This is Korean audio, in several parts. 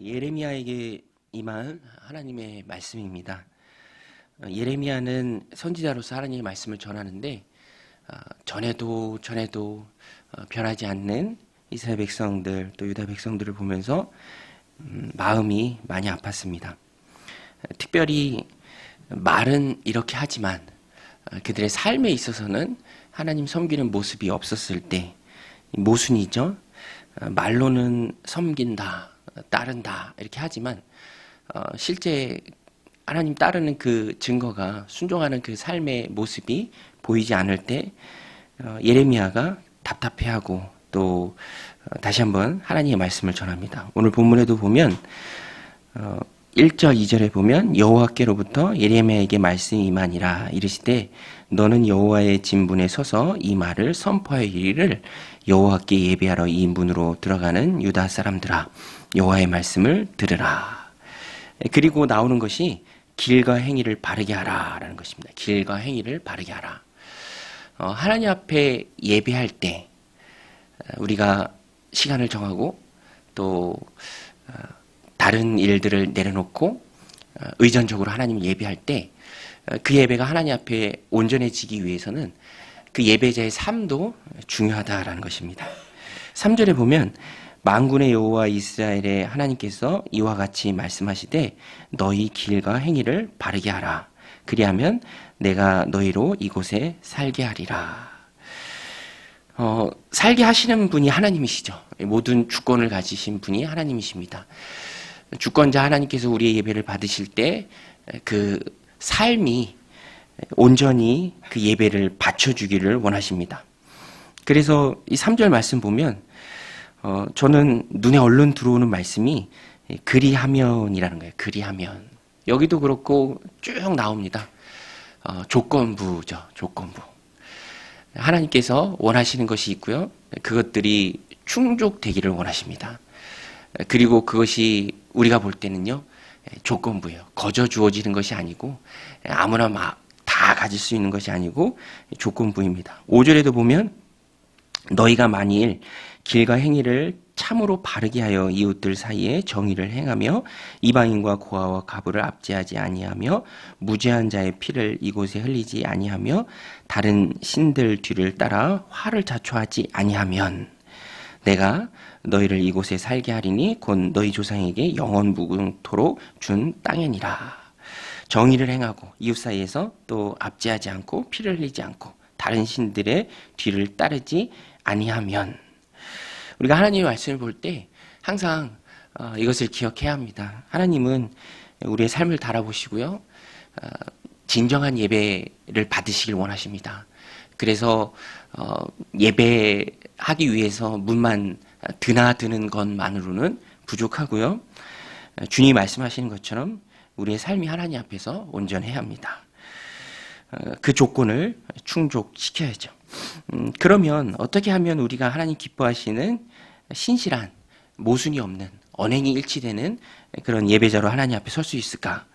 예레미야에게 임한 하나님의 말씀입니다. 예레미야는 선지자로서 하나님의 말씀을 전하는데 전에도 변하지 않는 이스라엘 백성들 또 유다 백성들을 보면서 마음이 많이 아팠습니다. 특별히 말은 이렇게 하지만 그들의 삶에 있어서는 하나님 섬기는 모습이 없었을 때 모순이죠. 말로는 섬긴다, 따른다 이렇게 하지만 실제 하나님 따르는 그 증거가 순종하는 그 삶의 모습이 보이지 않을 때 예레미야가 답답해하고 또 다시 한번 하나님의 말씀을 전합니다. 오늘 본문에도 보면 1절 2절에 보면 여호와께로부터 예레미야에게 말씀이 임하니라 이르시되 너는 여호와의 진문에 서서 이 말을 선포하이기를 여호와께 예배하러 이 문으로 들어가는 유다 사람들아 여호와의 말씀을 들으라. 그리고 나오는 것이 길과 행위를 바르게 하라 라는 것입니다. 길과 행위를 바르게 하라. 하나님 앞에 예배할 때 우리가 시간을 정하고 또 다른 일들을 내려놓고 의존적으로 하나님을 예배할 때 그 예배가 하나님 앞에 온전해지기 위해서는 그 예배자의 삶도 중요하다라는 것입니다. 3절에 보면 만군의 여호와 이스라엘의 하나님께서 이와 같이 말씀하시되 너희 길과 행위를 바르게 하라. 그리하면 내가 너희로 이곳에 살게 하리라. 살게 하시는 분이 하나님이시죠. 모든 주권을 가지신 분이 하나님이십니다. 주권자 하나님께서 우리의 예배를 받으실 때 그 삶이 온전히 그 예배를 바쳐주기를 원하십니다. 그래서 이 3절 말씀 보면 저는 눈에 얼른 들어오는 말씀이 그리하면이라는 거예요. 그리하면. 여기도 그렇고 쭉 나옵니다. 조건부죠. 조건부. 하나님께서 원하시는 것이 있고요. 그것들이 충족되기를 원하십니다. 그리고 그것이 우리가 볼 때는요. 조건부예요. 거저 주어지는 것이 아니고 아무나 막 다 가질 수 있는 것이 아니고 조건부입니다. 5절에도 보면 너희가 만일 길과 행위를 참으로 바르게 하여 이웃들 사이에 정의를 행하며 이방인과 고아와 가부를 압제하지 아니하며 무죄한 자의 피를 이곳에 흘리지 아니하며 다른 신들 뒤를 따라 화를 자초하지 아니하면 내가 너희를 이곳에 살게 하리니 곧 너희 조상에게 영원 무궁토록 준 땅이니라. 정의를 행하고 이웃 사이에서 또 압제하지 않고 피를 흘리지 않고 다른 신들의 뒤를 따르지 아니하면 우리가 하나님의 말씀을 볼 때 항상 이것을 기억해야 합니다. 하나님은 우리의 삶을 달아보시고요. 진정한 예배를 받으시길 원하십니다. 그래서 예배하기 위해서 문만 드나드는 것만으로는 부족하고요. 주님이 말씀하시는 것처럼 우리의 삶이 하나님 앞에서 온전해야 합니다. 그 조건을 충족시켜야죠. 그러면 어떻게 하면 우리가 하나님 기뻐하시는 신실한 모순이 없는 언행이 일치되는 그런 예배자로 하나님 앞에 설 수 있을까?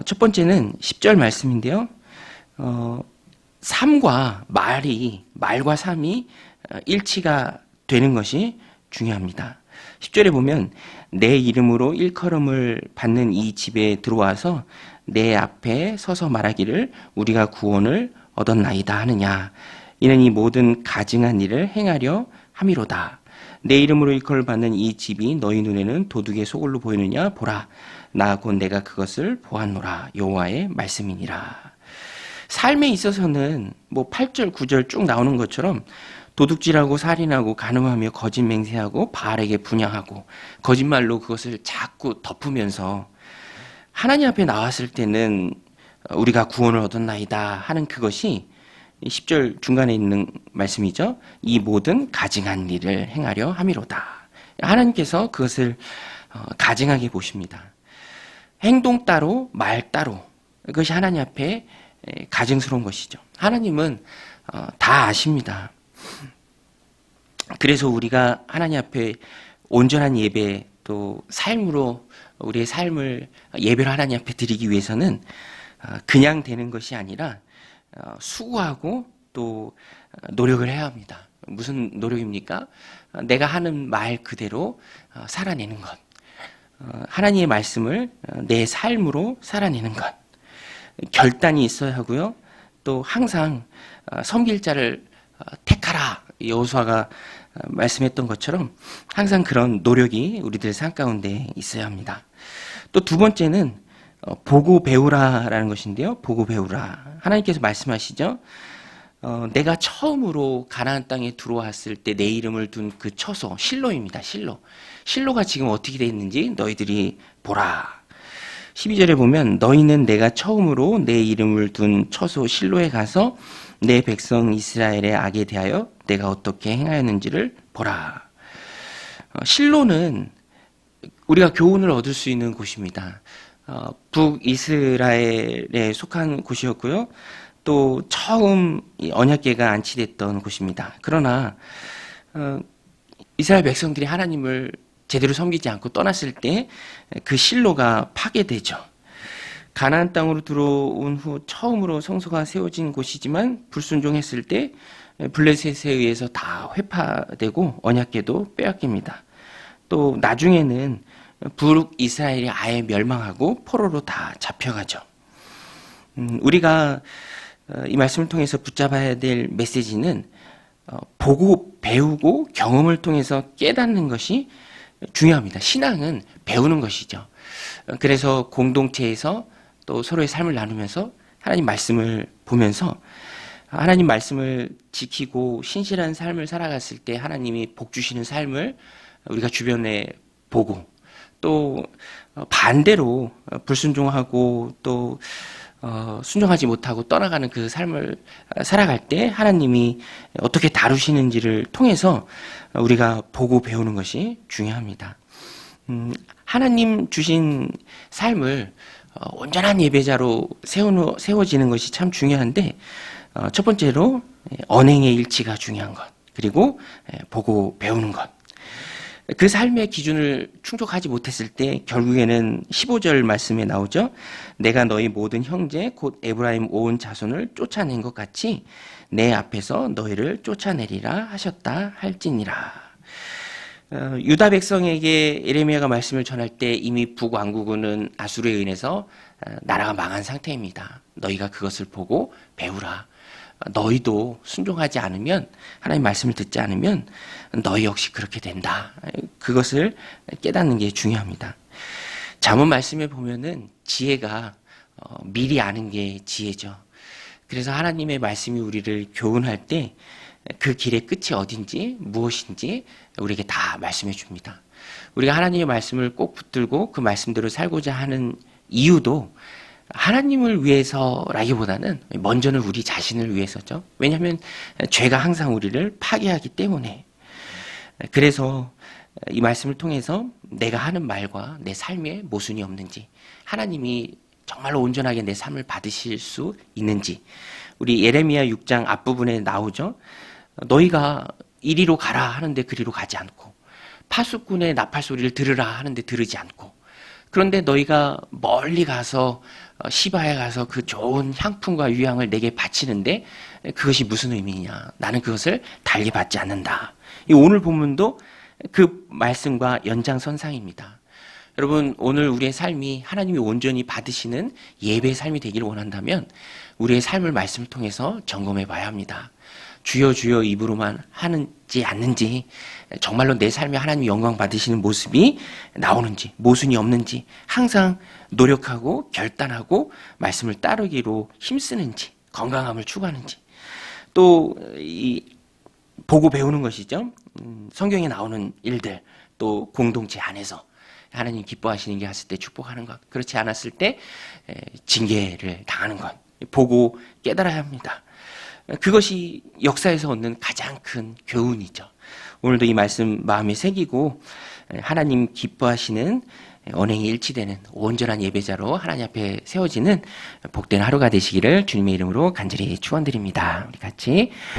첫 번째는 10절 말씀인데요. 삶과 말과 삶이 일치가 되는 것이 중요합니다. 10절에 보면 내 이름으로 일컬음을 받는 이 집에 들어와서 내 앞에 서서 말하기를 우리가 구원을 얻었나이다 하느냐. 이는 이 모든 가증한 일을 행하려 함이로다. 내 이름으로 일컬을 받는 이 집이 너희 눈에는 도둑의 소굴로 보이느냐 보라. 나 곧 내가 그것을 보았노라. 여호와의 말씀이니라. 삶에 있어서는 8절 9절 쭉 나오는 것처럼 도둑질하고 살인하고 간음하며 거짓 맹세하고 바알에게 분향하고 거짓말로 그것을 자꾸 덮으면서 하나님 앞에 나왔을 때는 우리가 구원을 얻었나이다 하는 그것이 10절 중간에 있는 말씀이죠. 이 모든 가증한 일을 행하려 함이로다. 하나님께서 그것을 가증하게 보십니다. 행동 따로 말 따로 그것이 하나님 앞에 가증스러운 것이죠. 하나님은 다 아십니다. 그래서 우리가 하나님 앞에 온전한 예배 또 삶으로 우리의 삶을 예배로 하나님 앞에 드리기 위해서는 그냥 되는 것이 아니라 수고하고 또 노력을 해야 합니다. 무슨 노력입니까? 내가 하는 말 그대로 살아내는 것. 하나님의 말씀을 내 삶으로 살아내는 것. 결단이 있어야 하고요. 또 항상 섬길 자를 택하라. 여호수아가 말씀했던 것처럼 항상 그런 노력이 우리들 삶 가운데 있어야 합니다. 또 두 번째는 보고 배우라라는 것인데요. 보고 배우라. 하나님께서 말씀하시죠. 내가 처음으로 가나안 땅에 들어왔을 때 내 이름을 둔 그 처소 실로입니다. 실로가 지금 어떻게 되어 있는지 너희들이 보라. 12절에 보면 너희는 내가 처음으로 내 이름을 둔 처소 실로에 가서 내 백성 이스라엘의 악에 대하여 내가 어떻게 행하였는지를 보라. 실로는 우리가 교훈을 얻을 수 있는 곳입니다. 북이스라엘에 속한 곳이었고요. 또 처음 언약궤가 안치됐던 곳입니다. 그러나 이스라엘 백성들이 하나님을 제대로 섬기지 않고 떠났을 때 그 실로가 파괴되죠. 가나안 땅으로 들어온 후 처음으로 성소가 세워진 곳이지만 불순종했을 때 블레셋에 의해서 다 회파되고 언약궤도 빼앗깁니다. 또 나중에는 북이스라엘이 아예 멸망하고 포로로 다 잡혀가죠. 우리가 이 말씀을 통해서 붙잡아야 될 메시지는 보고 배우고 경험을 통해서 깨닫는 것이 중요합니다. 신앙은 배우는 것이죠. 그래서 공동체에서 또 서로의 삶을 나누면서 하나님 말씀을 보면서 하나님 말씀을 지키고 신실한 삶을 살아갔을 때 하나님이 복 주시는 삶을 우리가 주변에 보고 또 반대로 불순종하고 또 순종하지 못하고 떠나가는 그 삶을 살아갈 때 하나님이 어떻게 다루시는지를 통해서 우리가 보고 배우는 것이 중요합니다. 하나님 주신 삶을 온전한 예배자로 세워지는 것이 참 중요한데 첫 번째로 언행의 일치가 중요한 것, 그리고 보고 배우는 것. 그 삶의 기준을 충족하지 못했을 때 결국에는 15절 말씀에 나오죠. 내가 너희 모든 형제 곧 에브라임 온 자손을 쫓아낸 것 같이 내 앞에서 너희를 쫓아내리라 하셨다 할지니라. 유다 백성에게 예레미야가 말씀을 전할 때 이미 북왕국은 아수르에 의해서 나라가 망한 상태입니다. 너희가 그것을 보고 배우라. 너희도 순종하지 않으면 하나님 말씀을 듣지 않으면 너희 역시 그렇게 된다. 그것을 깨닫는 게 중요합니다. 잠언 말씀에 보면은 지혜가 미리 아는 게 지혜죠. 그래서 하나님의 말씀이 우리를 교훈할 때 그 길의 끝이 어딘지 무엇인지 우리에게 다 말씀해 줍니다. 우리가 하나님의 말씀을 꼭 붙들고 그 말씀대로 살고자 하는 이유도 하나님을 위해서라기보다는 먼저는 우리 자신을 위해서죠. 왜냐하면 죄가 항상 우리를 파괴하기 때문에. 그래서 이 말씀을 통해서 내가 하는 말과 내 삶에 모순이 없는지, 하나님이 정말로 온전하게 내 삶을 받으실 수 있는지, 우리 예레미야 6장 앞부분에 나오죠. 너희가 이리로 가라 하는데 그리로 가지 않고, 파수꾼의 나팔 소리를 들으라 하는데 들으지 않고, 그런데 너희가 멀리 가서 시바에 가서 그 좋은 향품과 유향을 내게 바치는데 그것이 무슨 의미냐? 나는 그것을 달리 받지 않는다. 이 오늘 본문도 그 말씀과 연장선상입니다. 여러분, 오늘 우리의 삶이 하나님이 온전히 받으시는 예배의 삶이 되기를 원한다면 우리의 삶을 말씀을 통해서 점검해 봐야 합니다. 주여 주여 입으로만 하는지 않는지, 정말로 내 삶에 하나님이 영광 받으시는 모습이 나오는지, 모순이 없는지 항상 노력하고 결단하고 말씀을 따르기로 힘쓰는지, 건강함을 추구하는지, 또 이 보고 배우는 것이죠. 성경에 나오는 일들, 또 공동체 안에서 하나님 기뻐하시는 게 있을 때 축복하는 것, 그렇지 않았을 때 징계를 당하는 것, 보고 깨달아야 합니다. 그것이 역사에서 얻는 가장 큰 교훈이죠. 오늘도 이 말씀 마음에 새기고 하나님 기뻐하시는 언행이 일치되는 온전한 예배자로 하나님 앞에 세워지는 복된 하루가 되시기를 주님의 이름으로 간절히 축원드립니다. 우리 같이